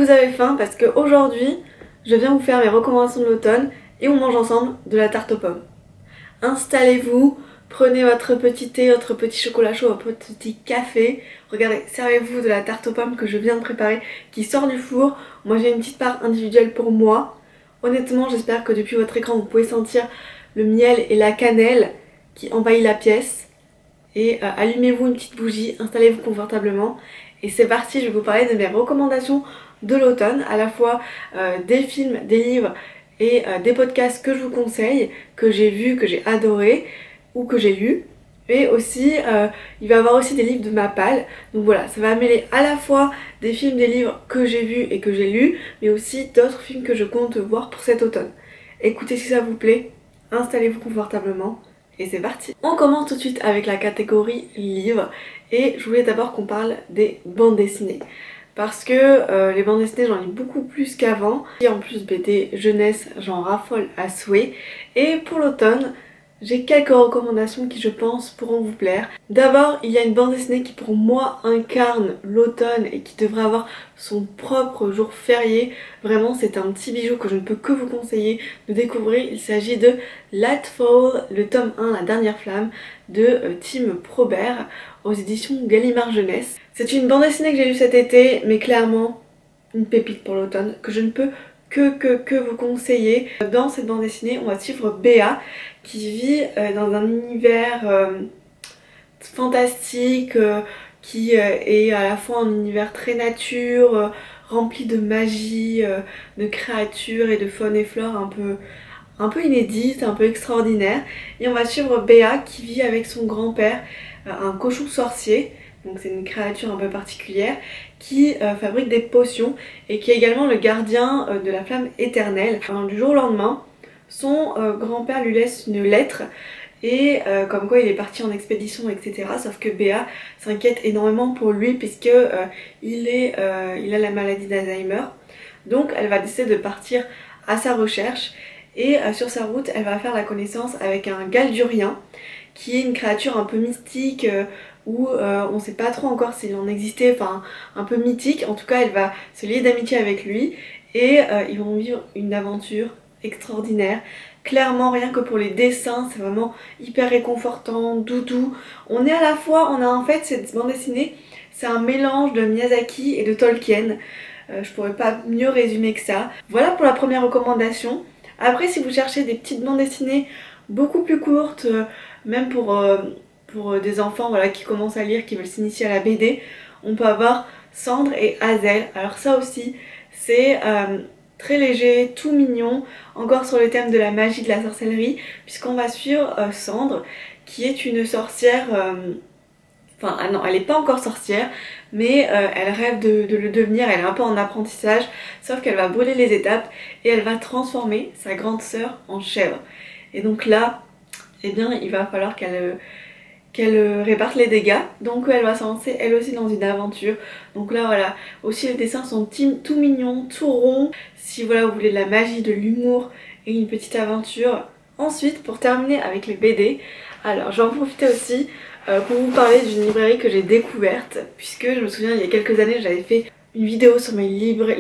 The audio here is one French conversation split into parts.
vous avez faim parce qu'aujourd'hui, je viens vous faire mes recommandations de l'automne et on mange ensemble de la tarte aux pommes. Installez-vous, prenez votre petit thé, votre petit chocolat chaud, votre petit café. Regardez, servez-vous de la tarte aux pommes que je viens de préparer qui sort du four. Moi j'ai une petite part individuelle pour moi. Honnêtement, j'espère que depuis votre écran, vous pouvez sentir le miel et la cannelle qui envahit la pièce. Et allumez-vous une petite bougie, installez-vous confortablement. Et c'est parti, je vais vous parler de mes recommandations de l'automne, à la fois des films, des livres et des podcasts que je vous conseille, que j'ai vus, que j'ai adoré ou que j'ai lus. Et aussi, il va y avoir aussi des livres de ma palle. Donc voilà, ça va mêler à la fois des films, des livres que j'ai vus et que j'ai lus, mais aussi d'autres films que je compte voir pour cet automne. Écoutez si ça vous plaît, installez-vous confortablement et c'est parti. On commence tout de suite avec la catégorie livres et je voulais d'abord qu'on parle des bandes dessinées. Parce que les bandes dessinées j'en lis beaucoup plus qu'avant. Et en plus BD jeunesse j'en raffole à souhait. Et pour l'automne j'ai quelques recommandations qui je pense pourront vous plaire. D'abord il y a une bande dessinée qui pour moi incarne l'automne et qui devrait avoir son propre jour férié. Vraiment c'est un petit bijou que je ne peux que vous conseiller de découvrir. Il s'agit de Lightfall, le tome 1, la dernière flamme de Tim Probert aux éditions Gallimard Jeunesse. C'est une bande dessinée que j'ai lue cet été mais clairement une pépite pour l'automne que je ne peux que vous conseiller. Dans cette bande dessinée on va suivre Béa qui vit dans un univers fantastique qui est à la fois un univers très nature, rempli de magie, de créatures et de faune et flore un peu inédite, un peu extraordinaire. Et on va suivre Béa qui vit avec son grand-père, un cochon sorcier. Donc c'est une créature un peu particulière qui fabrique des potions et qui est également le gardien de la flamme éternelle. Alors, du jour au lendemain, son grand-père lui laisse une lettre et comme quoi il est parti en expédition, etc. Sauf que Béa s'inquiète énormément pour lui puisque il a la maladie d'Alzheimer. Donc elle va décider de partir à sa recherche et sur sa route elle va faire la connaissance avec un Galdurien qui est une créature un peu mystique où on ne sait pas trop encore s'il en existait, enfin un peu mythique. En tout cas elle va se lier d'amitié avec lui et ils vont vivre une aventure extraordinaire. Clairement rien que pour les dessins c'est vraiment hyper réconfortant, doudou. On est à la fois, on a en fait cette bande dessinée, c'est un mélange de Miyazaki et de Tolkien. Je pourrais pas mieux résumer que ça. Voilà pour la première recommandation. Après si vous cherchez des petites bandes dessinées beaucoup plus courtes, même pour des enfants voilà, qui commencent à lire, qui veulent s'initier à la BD, on peut avoir Cendre et Hazel. Alors ça aussi c'est très léger, tout mignon, encore sur le thème de la magie, de la sorcellerie, puisqu'on va suivre Cendre qui est une sorcière, enfin ah non elle n'est pas encore sorcière, mais elle rêve de le devenir, elle est un peu en apprentissage, sauf qu'elle va brûler les étapes et elle va transformer sa grande sœur en chèvre. Et donc là, eh bien il va falloir qu'elle réparte les dégâts, donc elle va se lancer elle aussi dans une aventure. Donc là voilà, aussi les dessins sont tout mignons, tout ronds, si voilà vous voulez de la magie, de l'humour et une petite aventure. Ensuite pour terminer avec les BD, alors je vais en profiter aussi pour vous parler d'une librairie que j'ai découverte, puisque je me souviens il y a quelques années j'avais fait une vidéo sur les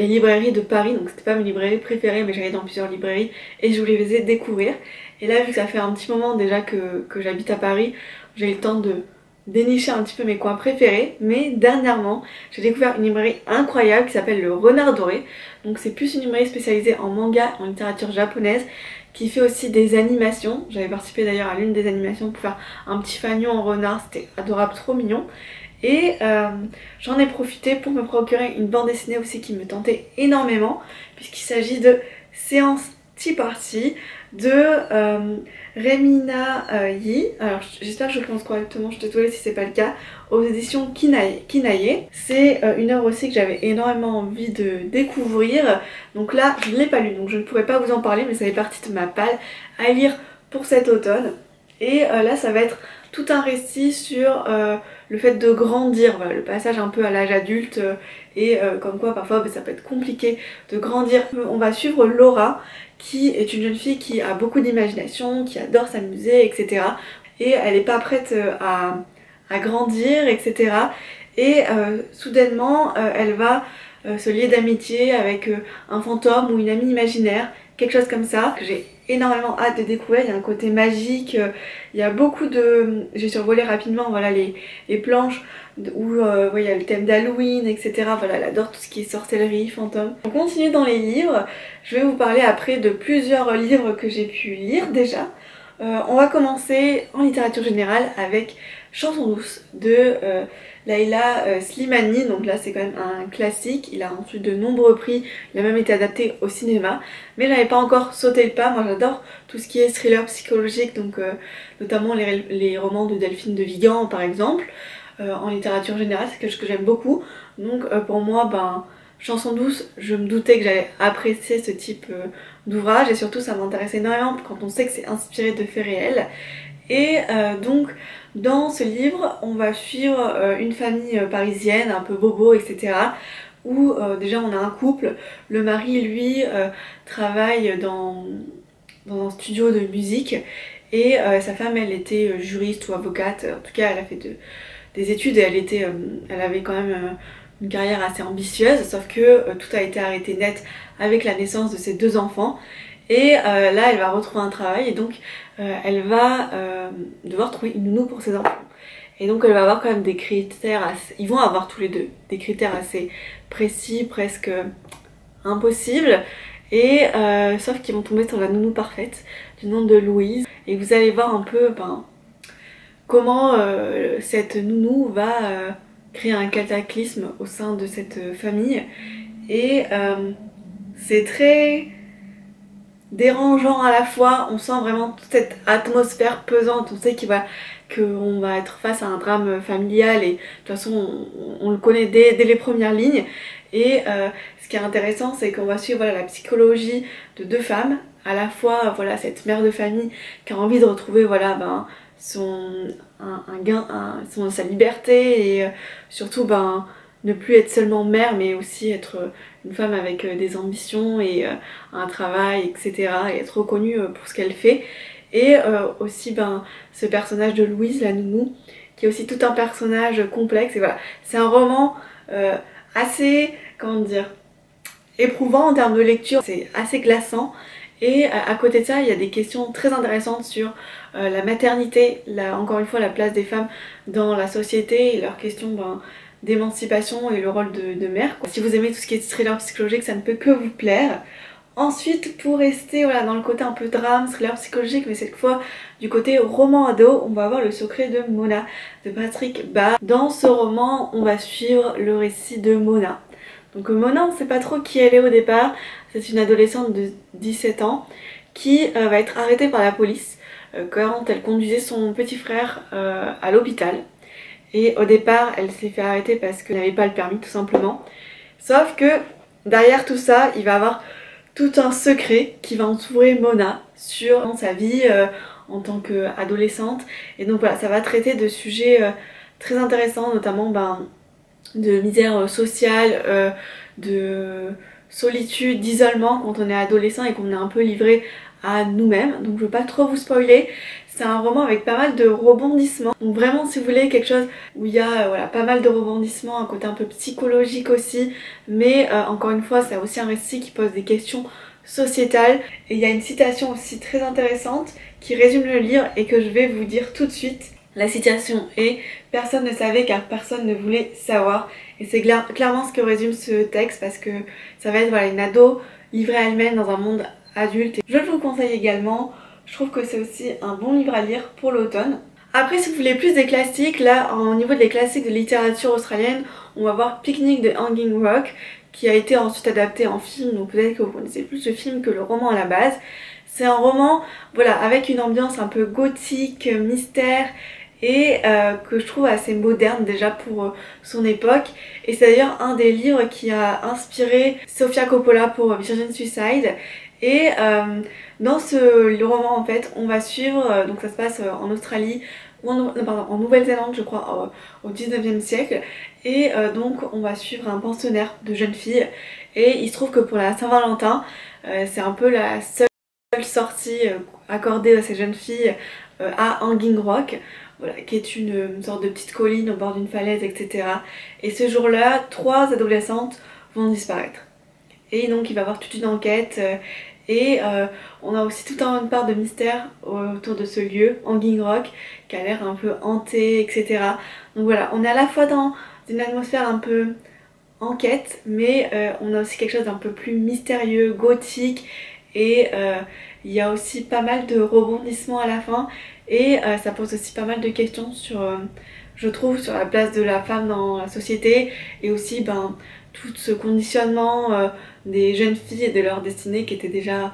librairies de Paris, donc c'était pas mes librairies préférées mais j'allais dans plusieurs librairies et je vous les faisais découvrir. Et là vu que ça fait un petit moment déjà que j'habite à Paris, j'ai eu le temps de dénicher un petit peu mes coins préférés, mais dernièrement j'ai découvert une librairie incroyable qui s'appelle le Renard Doré. Donc c'est plus une librairie spécialisée en manga, en littérature japonaise, qui fait aussi des animations. J'avais participé d'ailleurs à l'une des animations pour faire un petit fanion en renard, c'était adorable, trop mignon. Et j'en ai profité pour me procurer une bande dessinée aussi qui me tentait énormément, puisqu'il s'agit de Séance Tea Party de Remina Yi. Alors j'espère que je prononce correctement, je suis désolée si c'est pas le cas, aux éditions Kinaye. C'est une œuvre aussi que j'avais énormément envie de découvrir. Donc là je ne l'ai pas lu, donc je ne pourrais pas vous en parler, mais ça fait partie de ma palle à lire pour cet automne. Et là ça va être tout un récit sur le fait de grandir, voilà, le passage un peu à l'âge adulte et comme quoi parfois ça peut être compliqué de grandir. On va suivre Laura qui est une jeune fille qui a beaucoup d'imagination, qui adore s'amuser, etc. Et elle n'est pas prête à grandir, etc. Et soudainement elle va se lier d'amitié avec un fantôme ou une amie imaginaire, quelque chose comme ça, que j'ai énormément hâte de découvrir. Il y a un côté magique, il y a beaucoup de... J'ai survolé rapidement voilà, les planches où il y a le thème d'Halloween, etc. Voilà, elle adore tout ce qui est sorcellerie, fantôme. On continue dans les livres, je vais vous parler après de plusieurs livres que j'ai pu lire déjà. On va commencer en littérature générale avec Chanson douce de Leila Slimani. Donc là c'est quand même un classique, il a reçu de nombreux prix, il a même été adapté au cinéma, mais j'avais pas encore sauté le pas. Moi j'adore tout ce qui est thriller psychologique, donc notamment les romans de Delphine de Vigan par exemple. En littérature générale c'est quelque chose que j'aime beaucoup, donc pour moi Chanson douce, je me doutais que j'allais apprécier ce type d'ouvrage, et surtout ça m'intéresse énormément quand on sait que c'est inspiré de faits réels. Et donc dans ce livre on va suivre une famille parisienne un peu bobo, etc. où déjà on a un couple, le mari lui travaille dans un studio de musique, et sa femme elle était juriste ou avocate, en tout cas elle a fait des études, et elle avait quand même une carrière assez ambitieuse, sauf que tout a été arrêté net avec la naissance de ses 2 enfants. Et là elle va retrouver un travail, et donc elle va devoir trouver une nounou pour ses enfants. Et donc elle va avoir quand même des critères assez... Ils vont avoir tous les deux des critères assez précis, presque impossibles. Et sauf qu'ils vont tomber sur la nounou parfaite du nom de Louise. Et vous allez voir un peu comment cette nounou va créer un cataclysme au sein de cette famille. Et c'est très dérangeant à la fois, on sent vraiment toute cette atmosphère pesante, on sait qu'on va être face à un drame familial, et de toute façon on le connaît dès les premières lignes. Et ce qui est intéressant c'est qu'on va suivre la psychologie de 2 femmes, à la fois cette mère de famille qui a envie de retrouver sa liberté, et surtout ne plus être seulement mère mais aussi être une femme avec des ambitions et un travail, etc. et être reconnue pour ce qu'elle fait. Et aussi ce personnage de Louise, la nounou, qui est aussi tout un personnage complexe. Et voilà, c'est un roman assez, comment dire, éprouvant en termes de lecture, c'est assez glaçant. Et à côté de ça, il y a des questions très intéressantes sur la maternité, encore une fois la place des femmes dans la société, et leurs questions d'émancipation et le rôle de mère. Si vous aimez tout ce qui est thriller psychologique, ça ne peut que vous plaire. Ensuite, pour rester dans le côté un peu drame, thriller psychologique, mais cette fois du côté roman ado, on va avoir Le secret de Mona de Patrick Barr. Dans ce roman, on va suivre le récit de Mona. Donc Mona, on ne sait pas trop qui elle est au départ. C'est une adolescente de 17 ans qui va être arrêtée par la police quand elle conduisait son petit frère à l'hôpital. Et au départ, elle s'est fait arrêter parce qu'elle n'avait pas le permis, tout simplement. Sauf que derrière tout ça, il va y avoir tout un secret qui va entourer Mona sur sa vie en tant qu'adolescente. Et donc voilà, ça va traiter de sujets très intéressants, notamment de misère sociale, de solitude, d'isolement quand on est adolescent et qu'on est un peu livré à nous-mêmes. Donc je ne veux pas trop vous spoiler. C'est un roman avec pas mal de rebondissements. Donc vraiment si vous voulez quelque chose où il y a pas mal de rebondissements, un côté un peu psychologique aussi, mais encore une fois c'est aussi un récit qui pose des questions sociétales. Et il y a une citation aussi très intéressante qui résume le livre et que je vais vous dire tout de suite. La citation est « Personne ne savait car personne ne voulait savoir ». Et c'est clairement ce que résume ce texte, parce que ça va être une ado livrée à elle-même dans un monde adulte. Je vous le conseille également. Je trouve que c'est aussi un bon livre à lire pour l'automne. Après, si vous voulez plus des classiques, là, au niveau des classiques de littérature australienne, on va voir Picnic de Hanging Rock, qui a été ensuite adapté en film, donc peut-être que vous connaissez plus le film que le roman à la base. C'est un roman, avec une ambiance un peu gothique, mystère, et que je trouve assez moderne déjà pour son époque. Et c'est d'ailleurs un des livres qui a inspiré Sofia Coppola pour Virgin Suicide. Et dans ce roman en fait on va suivre, donc ça se passe en Australie ou en Nouvelle-Zélande je crois, au 19e siècle. Et donc on va suivre un pensionnaire de jeunes filles, et il se trouve que pour la Saint-Valentin c'est un peu la seule sortie accordée à ces jeunes filles à Hanging Rock. Voilà, qui est une sorte de petite colline au bord d'une falaise, etc. Et ce jour-là, 3 adolescentes vont disparaître. Et donc il va y avoir toute une enquête on a aussi toute une part de mystère autour de ce lieu, Hanging Rock, qui a l'air un peu hanté, etc. Donc voilà, on est à la fois dans une atmosphère un peu enquête, mais on a aussi quelque chose d'un peu plus mystérieux, gothique, et il y a aussi pas mal de rebondissements à la fin, et ça pose aussi pas mal de questions sur, je trouve, sur la place de la femme dans la société, et aussi tout ce conditionnement des jeunes filles et de leur destinée qui était déjà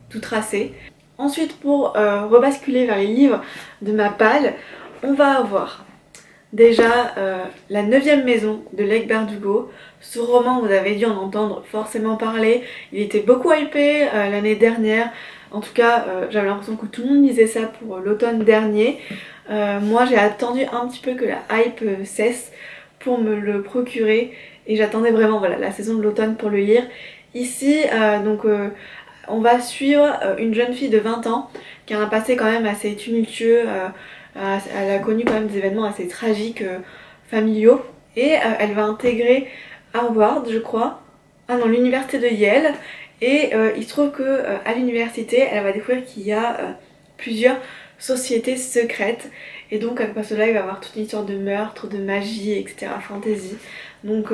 tout tracé. Ensuite, pour rebasculer vers les livres de ma palle, on va avoir déjà La 9e maison de Leigh Bardugo. Ce roman, vous avez dû en entendre forcément parler. Il était beaucoup hypé l'année dernière. En tout cas, j'avais l'impression que tout le monde lisait ça pour l'automne dernier. Moi, j'ai attendu un petit peu que la hype cesse pour me le procurer. Et j'attendais vraiment voilà, la saison de l'automne pour le lire. Ici, on va suivre une jeune fille de 20 ans qui a un passé quand même assez tumultueux. Elle a connu quand même des événements assez tragiques familiaux. Et elle va intégrer Harvard, je crois. Ah non, l'université de Yale. Et il se trouve que à l'université, elle va découvrir qu'il y a plusieurs sociétés secrètes. Et donc à cela, il va y avoir toute une histoire de meurtre, de magie, etc. Fantasy. Donc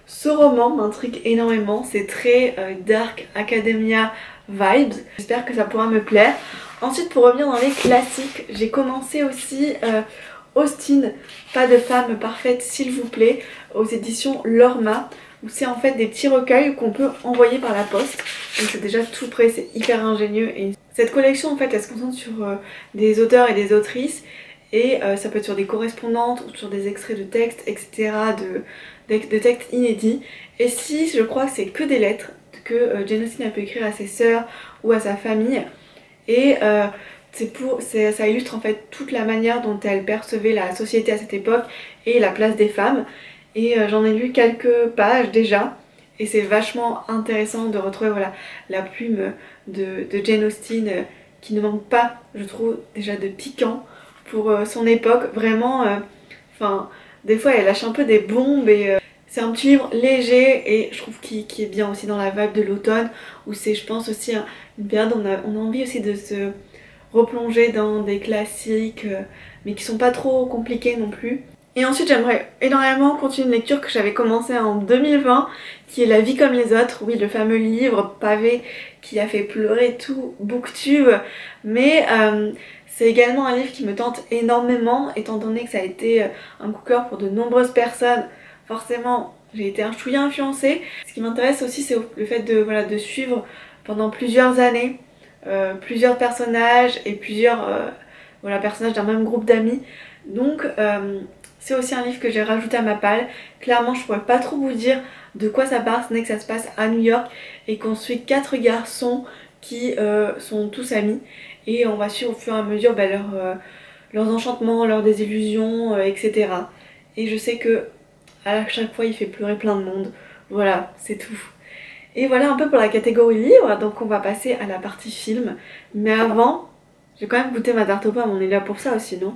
ce roman m'intrigue énormément, c'est très dark academia vibes. J'espère que ça pourra me plaire. Ensuite, pour revenir dans les classiques, j'ai commencé aussi Austin, pas de femme parfaite s'il vous plaît, aux éditions Lorma, où c'est en fait des petits recueils qu'on peut envoyer par la poste. Donc c'est déjà tout prêt, c'est hyper ingénieux. Et cette collection en fait, elle se concentre sur des auteurs et des autrices. Et ça peut être sur des correspondantes ou sur des extraits de textes, etc. de textes inédits. Et si je crois que c'est que des lettres que Jane Austen a pu écrire à ses sœurs ou à sa famille. Et ça illustre en fait toute la manière dont elle percevait la société à cette époque et la place des femmes. Et j'en ai lu quelques pages déjà. Et c'est vachement intéressant de retrouver voilà, la plume de Jane Austen qui ne manque pas, je trouve, déjà de piquant pour son époque. Vraiment, des fois elle lâche un peu des bombes et c'est un petit livre léger et je trouve qu'il est bien aussi dans la vibe de l'automne où c'est je pense aussi une période où on a envie aussi de se replonger dans des classiques mais qui sont pas trop compliqués non plus. Et ensuite j'aimerais énormément continuer une lecture que j'avais commencé en 2020 qui est La vie comme les autres, oui le fameux livre pavé qui a fait pleurer tout Booktube, mais c'est également un livre qui me tente énormément étant donné que ça a été un coup de cœur pour de nombreuses personnes. Forcément j'ai été un chouïa influencée. Ce qui m'intéresse aussi c'est le fait de suivre pendant plusieurs années plusieurs personnages et plusieurs personnages d'un même groupe d'amis. Donc c'est aussi un livre que j'ai rajouté à ma palle. Clairement je pourrais pas trop vous dire de quoi ça parle, ce n'est que ça se passe à New York et qu'on suit 4 garçons qui sont tous amis. Et on va suivre au fur et à mesure leurs enchantements, leurs désillusions, etc. Et je sais que à chaque fois il fait pleurer plein de monde. Voilà, c'est tout. Et voilà un peu pour la catégorie livre, donc on va passer à la partie film. Mais avant, je vais quand même goûter ma tarte aux pommes, on est là pour ça aussi, non?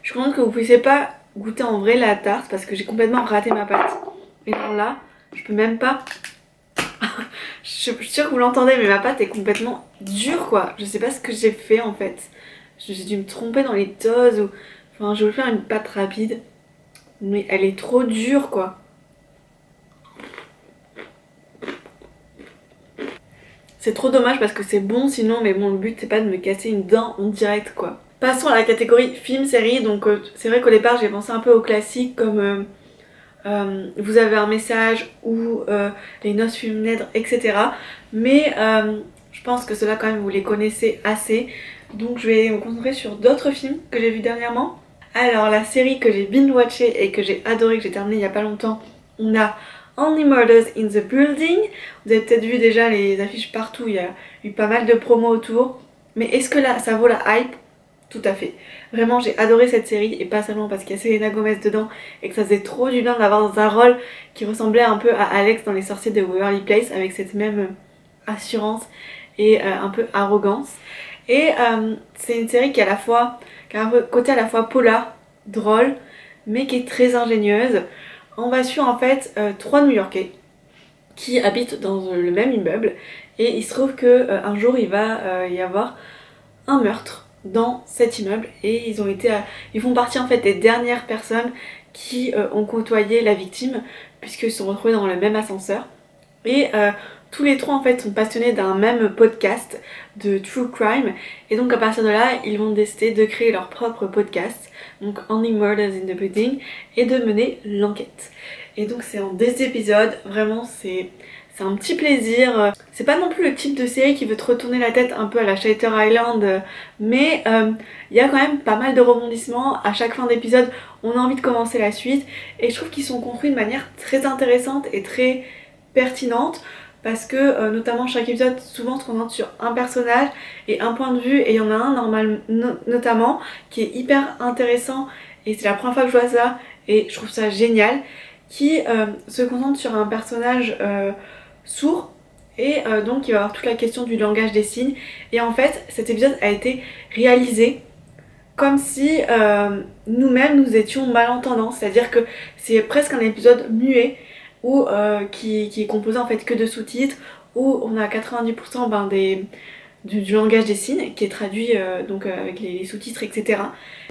Je suis contente que vous puissiez pas goûter en vrai la tarte parce que j'ai complètement raté ma pâte. Et alors là, je peux même pas... je suis sûre que vous l'entendez mais ma pâte est complètement dure quoi. Je sais pas ce que j'ai fait en fait. J'ai dû me tromper dans les doses ou... Enfin je vais faire une pâte rapide. Mais elle est trop dure quoi. C'est trop dommage parce que c'est bon sinon, mais bon le but c'est pas de me casser une dent en direct quoi. Passons à la catégorie film-série. Donc c'est vrai qu'au départ j'ai pensé un peu aux classiques comme Vous avez un message ou Les noces funèbres, etc. Mais je pense que ceux-là quand même vous les connaissez assez. Donc je vais me concentrer sur d'autres films que j'ai vus dernièrement. Alors la série que j'ai binge-watché et que j'ai adoré, que j'ai terminé il y a pas longtemps, on a Only Murders in the Building. Vous avez peut-être vu déjà les affiches partout, il y a eu pas mal de promos autour. Mais est-ce que là ça vaut la hype? Tout à fait. Vraiment j'ai adoré cette série et pas seulement parce qu'il y a Selena Gomez dedans et que ça faisait trop du bien de l'avoir dans un rôle qui ressemblait un peu à Alex dans Les Sorciers de Waverly Place avec cette même assurance et un peu arrogance. Et c'est une série qui a un côté à la fois polar, drôle, mais qui est très ingénieuse. On va suivre en fait 3 New-Yorkais qui habitent dans le même immeuble et il se trouve que un jour il va y avoir un meurtre dans cet immeuble et ils font partie en fait des dernières personnes qui ont côtoyé la victime puisqu'ils se sont retrouvés dans le même ascenseur et tous les trois en fait sont passionnés d'un même podcast de true crime et donc à partir de là ils vont décider de créer leur propre podcast, donc Only Murders in the Building, et de mener l'enquête. Et donc c'est en 10 épisodes, vraiment c'est un petit plaisir. C'est pas non plus le type de série qui veut te retourner la tête un peu à la Shutter Island, mais il y a quand même pas mal de rebondissements. À chaque fin d'épisode on a envie de commencer la suite et je trouve qu'ils sont construits de manière très intéressante et très pertinente. Parce que notamment chaque épisode souvent se concentre sur un personnage et un point de vue et il y en a un notamment qui est hyper intéressant et c'est la première fois que je vois ça et je trouve ça génial, qui se concentre sur un personnage sourd et donc il va y avoir toute la question du langage des signes et en fait cet épisode a été réalisé comme si nous-mêmes nous étions malentendants, c'est à dire que c'est presque un épisode muet ou qui est composé en fait que de sous-titres, où on a 90% du langage des signes qui est traduit donc avec les sous-titres, etc.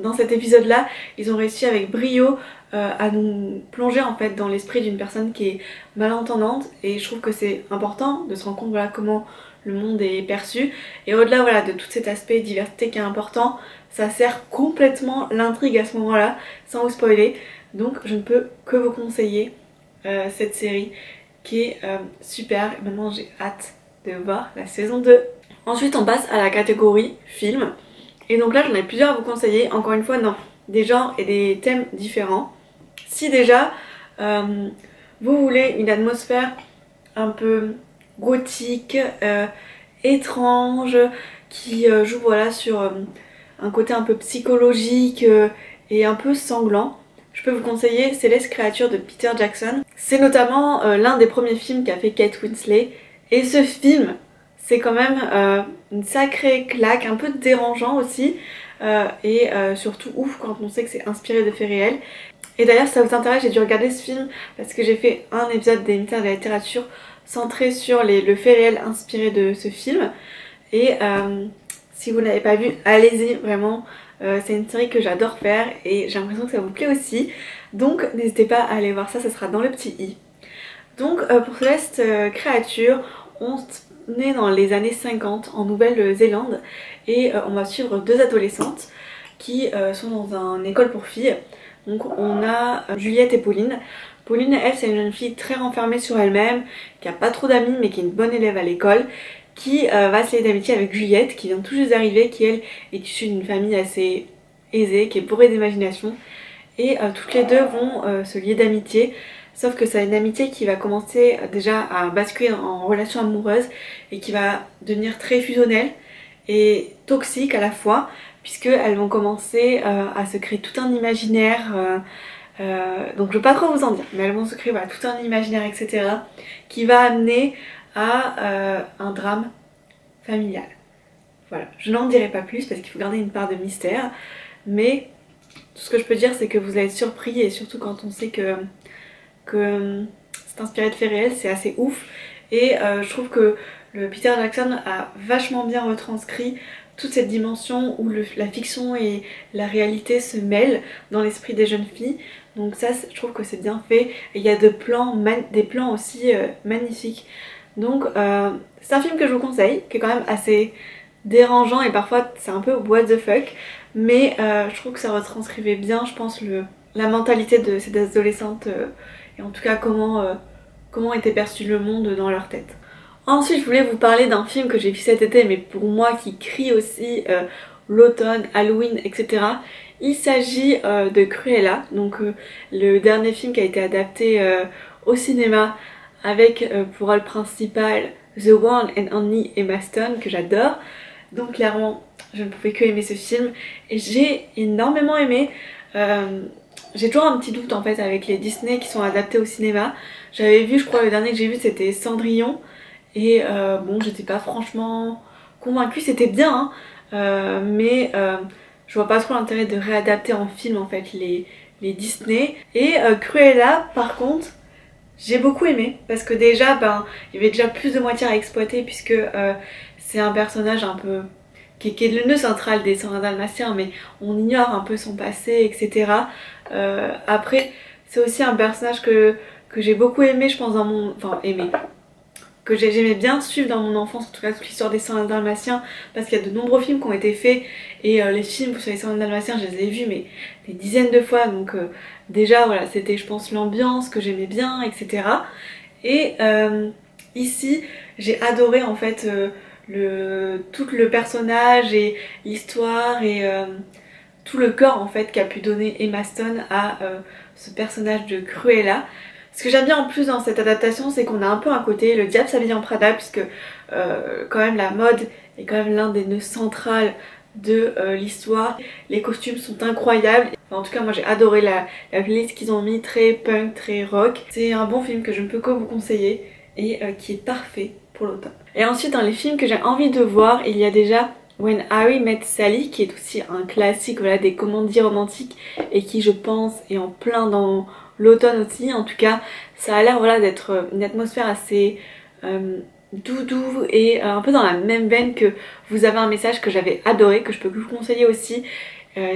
Dans cet épisode là ils ont réussi avec brio à nous plonger en fait dans l'esprit d'une personne qui est malentendante et je trouve que c'est important de se rendre compte voilà comment le monde est perçu et au-delà voilà de tout cet aspect diversité qui est important, ça sert complètement l'intrigue à ce moment là sans vous spoiler, donc je ne peux que vous conseiller cette série qui est super. Maintenant j'ai hâte de voir la saison 2. Ensuite on passe à la catégorie film et donc là j'en ai plusieurs à vous conseiller, encore une fois dans des genres et des thèmes différents. Si déjà vous voulez une atmosphère un peu gothique, étrange, qui joue voilà sur un côté un peu psychologique et un peu sanglant, je peux vous conseiller Céleste Créature de Peter Jackson. C'est notamment l'un des premiers films qu'a fait Kate Winslet et ce film c'est quand même une sacrée claque, un peu dérangeant aussi et surtout ouf quand on sait que c'est inspiré de faits réels. Et d'ailleurs si ça vous intéresse, j'ai dû regarder ce film parce que j'ai fait un épisode des Mystères de la littérature centré sur le fait réel inspiré de ce film et si vous ne l'avez pas vu, allez-y vraiment. C'est une série que j'adore faire et j'ai l'impression que ça vous plaît aussi. Donc n'hésitez pas à aller voir ça, ça sera dans le petit i. Donc pour Céleste Créature, on est dans les années 50 en Nouvelle-Zélande et on va suivre 2 adolescentes qui sont dans une école pour filles. Donc on a Juliette et Pauline. Pauline, elle, c'est une jeune fille très renfermée sur elle-même, qui a pas trop d'amis mais qui est une bonne élève à l'école, qui va se lier d'amitié avec Juliette qui vient tout juste d'arriver, qui elle est issue d'une famille assez aisée, qui est bourrée d'imagination et toutes les deux vont se lier d'amitié, sauf que c'est une amitié qui va commencer déjà à basculer en relation amoureuse et qui va devenir très fusionnelle et toxique à la fois puisqu'elles vont commencer à se créer tout un imaginaire donc je ne veux pas trop vous en dire mais elles vont se créer voilà, tout un imaginaire etc qui va amener à un drame familial. Voilà, je n'en dirai pas plus parce qu'il faut garder une part de mystère, mais tout ce que je peux dire c'est que vous allez être surpris et surtout quand on sait que c'est inspiré de faits réels, c'est assez ouf et je trouve que le Peter Jackson a vachement bien retranscrit toute cette dimension où la fiction et la réalité se mêlent dans l'esprit des jeunes filles. Donc ça je trouve que c'est bien fait et il y a des plans aussi magnifiques. Donc c'est un film que je vous conseille, qui est quand même assez dérangeant et parfois c'est un peu what the fuck, mais je trouve que ça retranscrivait bien je pense la mentalité de ces adolescentes et en tout cas comment était perçu le monde dans leur tête. Ensuite je voulais vous parler d'un film que j'ai vu cet été mais pour moi qui crie aussi l'automne, Halloween, etc. Il s'agit de Cruella, donc le dernier film qui a été adapté au cinéma avec pour rôle principal The One and Only Emma Stone que j'adore. Donc clairement je ne pouvais que aimer ce film et j'ai énormément aimé. J'ai toujours un petit doute en fait avec les Disney qui sont adaptés au cinéma. J'avais vu, je crois le dernier que j'ai vu c'était Cendrillon et bon j'étais pas franchement convaincue, c'était bien hein, mais je vois pas trop l'intérêt de réadapter en film en fait les Disney. Et Cruella par contre j'ai beaucoup aimé parce que déjà il y avait déjà plus de matière à exploiter puisque c'est un personnage un peu qui est le nœud central des 101 Dalmatiens, mais on ignore un peu son passé, etc. Après, c'est aussi un personnage que j'ai beaucoup aimé, je pense, que j'aimais bien suivre dans mon enfance, en tout cas toute l'histoire des 101 Dalmatiens, parce qu'il y a de nombreux films qui ont été faits, et les films sur les 101 Dalmatiens, je les ai vus, mais des dizaines de fois, donc déjà, voilà, c'était, je pense, l'ambiance que j'aimais bien, etc. Et ici, j'ai adoré, en fait, tout le personnage et l'histoire et tout le corps en fait qu'a pu donner Emma Stone à ce personnage de Cruella. Ce que j'aime bien en plus dans cette adaptation, c'est qu'on a un peu un côté le diable s'habille en Prada, puisque quand même la mode est quand même l'un des nœuds centrales de l'histoire. Les costumes sont incroyables. Enfin, en tout cas moi j'ai adoré la playlist qu'ils ont mis, très punk, très rock. C'est un bon film que je ne peux que vous conseiller et qui est parfait pour l'automne. Et ensuite dans les films que j'ai envie de voir, il y a déjà When Harry Met Sally qui est aussi un classique, voilà, des comédies romantiques et qui je pense est en plein dans l'automne aussi. En tout cas ça a l'air voilà, d'être une atmosphère assez doudou et un peu dans la même veine que Vous avez un message, que j'avais adoré, que je peux vous conseiller aussi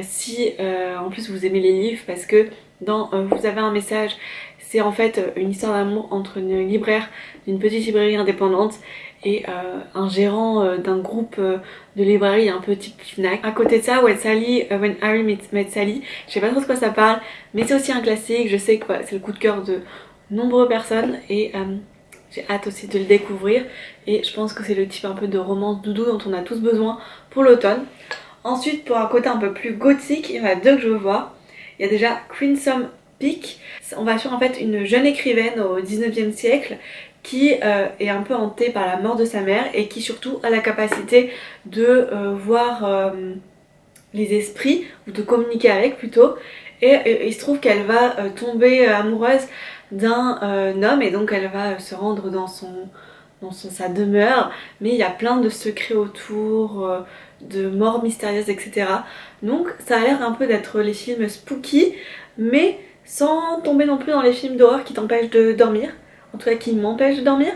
si en plus vous aimez les livres, parce que dans Vous avez un message, c'est en fait une histoire d'amour entre une libraire d'une petite librairie indépendante et un gérant d'un groupe de librairie un peu type Fnac. À côté de ça, When Harry Met Sally, je sais pas trop de quoi ça parle, mais c'est aussi un classique, je sais que c'est le coup de cœur de nombreuses personnes et j'ai hâte aussi de le découvrir, et je pense que c'est le type un peu de romance doudou dont on a tous besoin pour l'automne. Ensuite, pour un côté un peu plus gothique, il y en a deux que je veux voir. Il y a déjà Crimson Peak. On va suivre en fait une jeune écrivaine au 19e siècle qui est un peu hantée par la mort de sa mère et qui surtout a la capacité de voir les esprits, ou de communiquer avec plutôt. Et il se trouve qu'elle va tomber amoureuse d'un homme, et donc elle va se rendre dans sa demeure, mais il y a plein de secrets autour, de morts mystérieuses, etc. Donc ça a l'air un peu d'être les films spooky, mais sans tomber non plus dans les films d'horreur qui t'empêchent de dormir, en tout cas qui m'empêchent de dormir.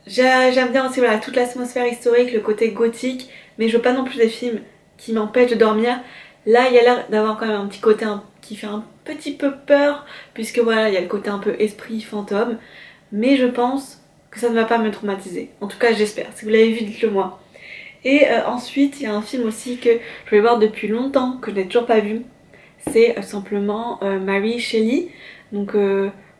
J'aime bien aussi voilà, toute l'atmosphère historique, le côté gothique, mais je veux pas non plus des films qui m'empêchent de dormir. Là il y a l'air d'avoir quand même un petit côté qui fait un petit peu peur, puisque voilà il y a le côté un peu esprit fantôme, mais je pense que ça ne va pas me traumatiser. En tout cas j'espère, si vous l'avez vu dites-le moi. Et ensuite il y a un film aussi que je voulais voir depuis longtemps, que je n'ai toujours pas vu. C'est simplement Mary Shelley, donc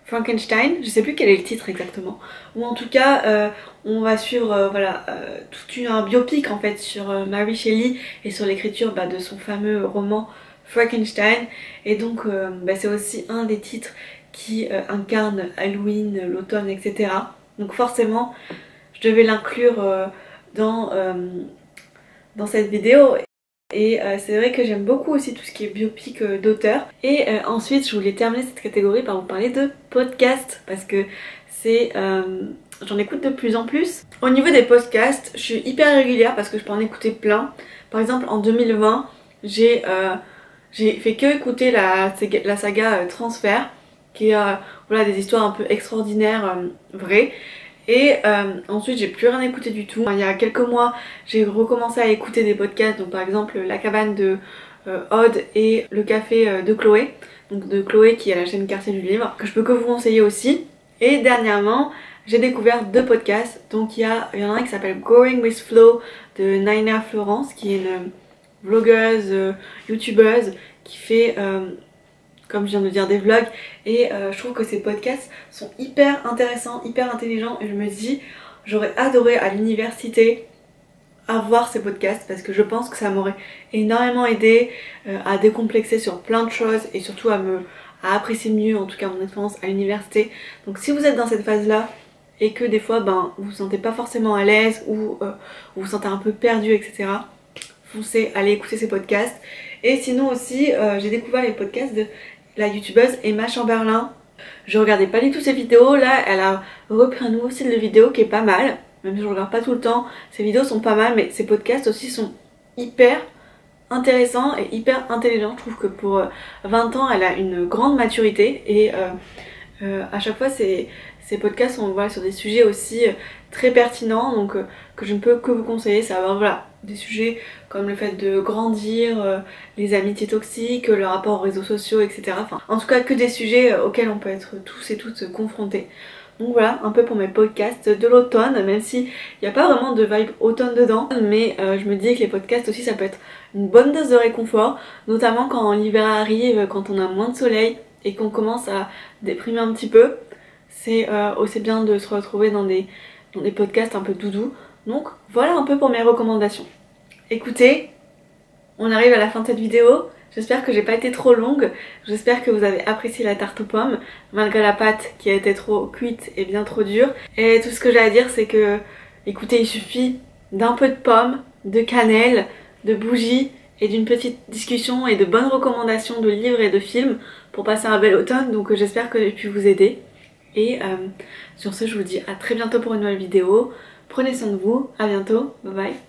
Frankenstein, je sais plus quel est le titre exactement. Ou en tout cas on va suivre voilà, tout un biopic en fait sur Mary Shelley et sur l'écriture de son fameux roman Frankenstein. Et donc c'est aussi un des titres qui incarne Halloween, l'automne, etc. Donc forcément je devais l'inclure dans cette vidéo. Et c'est vrai que j'aime beaucoup aussi tout ce qui est biopic d'auteur. Et ensuite je voulais terminer cette catégorie par vous parler de podcast, parce que c'est j'en écoute de plus en plus. Au niveau des podcasts, je suis hyper régulière parce que je peux en écouter plein. Par exemple en 2020 j'ai fait que écouter la saga Transfert, qui est voilà, des histoires un peu extraordinaires, vraies. Et ensuite j'ai plus rien écouté du tout. Il y a quelques mois j'ai recommencé à écouter des podcasts, donc par exemple La Cabane de Aude et Le Café de Chloé, donc de Chloé qui est la chaîne Quartier du Livre, que je peux que vous conseiller aussi. Et dernièrement j'ai découvert deux podcasts, donc il y en a un qui s'appelle Going with Flow de Naina Florence, qui est une vlogueuse, youtubeuse qui fait comme je viens de dire des vlogs, et je trouve que ces podcasts sont hyper intéressants, hyper intelligents, et je me dis j'aurais adoré à l'université avoir ces podcasts, parce que je pense que ça m'aurait énormément aidé à décomplexer sur plein de choses et surtout à apprécier mieux en tout cas mon expérience à l'université. Donc si vous êtes dans cette phase là et que des fois vous vous sentez pas forcément à l'aise ou vous vous sentez un peu perdu, etc., foncez, allez écouter ces podcasts. Et sinon aussi j'ai découvert les podcasts de la youtubeuse Emma Chamberlain. Je regardais pas du tout ses vidéos, là elle a repris un nouveau style de vidéo qui est pas mal, même si je regarde pas tout le temps. Ses vidéos sont pas mal, mais ses podcasts aussi sont hyper intéressant et hyper intelligent. Je trouve que pour 20 ans elle a une grande maturité et à chaque fois ces podcasts on voit sur des sujets aussi très pertinents, donc que je ne peux que vous conseiller. Ça va, voilà, des sujets comme le fait de grandir, les amitiés toxiques, le rapport aux réseaux sociaux, etc. Enfin, en tout cas que des sujets auxquels on peut être tous et toutes confrontés. Donc voilà, un peu pour mes podcasts de l'automne, même s'il n'y a pas vraiment de vibe automne dedans, mais je me dis que les podcasts aussi ça peut être une bonne dose de réconfort, notamment quand l'hiver arrive, quand on a moins de soleil et qu'on commence à déprimer un petit peu. C'est aussi bien de se retrouver dans des podcasts un peu doudous. Donc voilà un peu pour mes recommandations. Écoutez, on arrive à la fin de cette vidéo. J'espère que j'ai pas été trop longue, j'espère que vous avez apprécié la tarte aux pommes, malgré la pâte qui a été trop cuite et bien trop dure. Et tout ce que j'ai à dire c'est que, écoutez, il suffit d'un peu de pommes, de cannelle, de bougies et d'une petite discussion et de bonnes recommandations de livres et de films pour passer un bel automne, donc j'espère que j'ai pu vous aider. Et sur ce, je vous dis à très bientôt pour une nouvelle vidéo. Prenez soin de vous, à bientôt, bye bye.